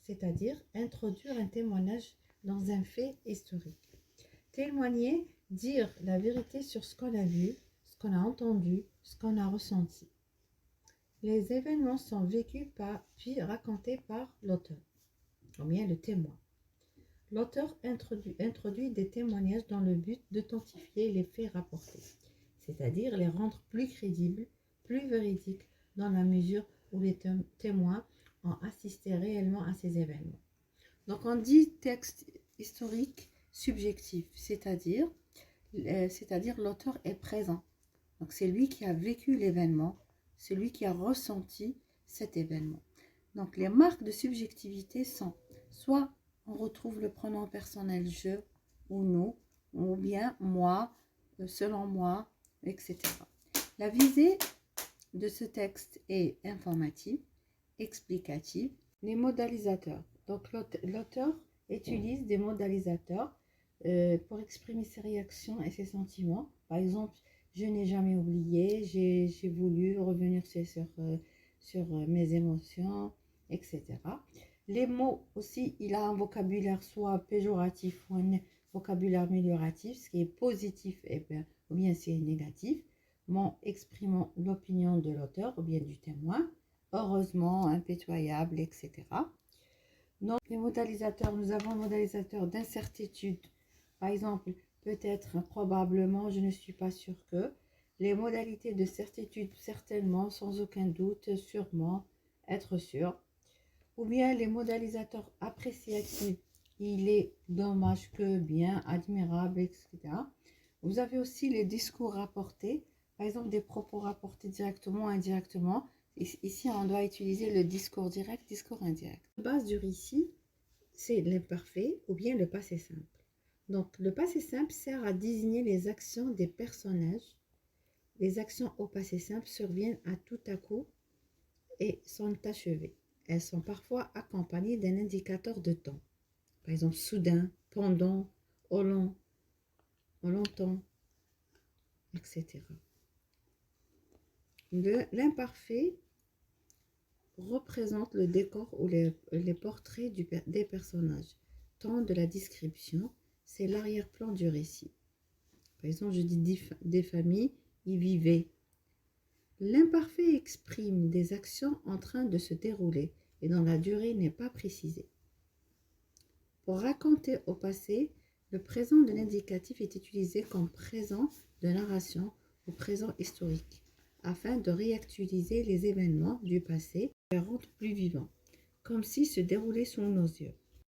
c'est-à-dire introduire un témoignage dans un fait historique. Témoigner, dire la vérité sur ce qu'on a vu, ce qu'on a entendu, ce qu'on a ressenti. Les événements sont vécus puis racontés par l'auteur, ou bien le témoin. L'auteur introduit des témoignages dans le but d'authentifier les faits rapportés, c'est-à-dire les rendre plus crédibles, plus véridiques, dans la mesure où les témoins ont assisté réellement à ces événements. Donc on dit texte historique subjectif, c'est-à-dire l'auteur est présent. Donc c'est lui qui a vécu l'événement, c'est lui qui a ressenti cet événement. Donc les marques de subjectivité sont soit on retrouve le pronom personnel je ou nous, ou bien moi, selon moi, etc. La visée de ce texte est informative, explicative. Les modalisateurs. Donc l'auteur utilise des modalisateurs pour exprimer ses réactions et ses sentiments. Par exemple, je n'ai jamais oublié, j'ai voulu revenir sur mes émotions, etc. Les mots aussi, il a un vocabulaire soit péjoratif ou un vocabulaire amélioratif, ce qui est positif ou bien c'est négatif. Mon exprimant l'opinion de l'auteur ou bien du témoin, heureusement, impitoyable, etc. Donc, les modalisateurs, nous avons le modalisateur d'incertitude. Par exemple, peut-être, probablement, je ne suis pas sûr que. Les modalités de certitude, certainement, sans aucun doute, sûrement, être sûr. Ou bien les modalisateurs appréciatifs, il est dommage que, bien, admirable, etc. Vous avez aussi les discours rapportés, par exemple des propos rapportés directement ou indirectement. Ici, on doit utiliser le discours direct, discours indirect. La base du récit, c'est l'imparfait ou bien le passé simple. Donc, le passé simple sert à désigner les actions des personnages. Les actions au passé simple surviennent à tout à coup et sont achevées. Elles sont parfois accompagnées d'un indicateur de temps. Par exemple, soudain, pendant, au long, au longtemps, etc. L'imparfait représente le décor ou les portraits des personnages. Temps de la description, c'est l'arrière-plan du récit. Par exemple, je dis des familles y vivaient. L'imparfait exprime des actions en train de se dérouler et dont la durée n'est pas précisée. Pour raconter au passé, le présent de l'indicatif est utilisé comme présent de narration ou présent historique, afin de réactualiser les événements du passé et les rendre plus vivants, comme s'ils se déroulaient sous nos yeux.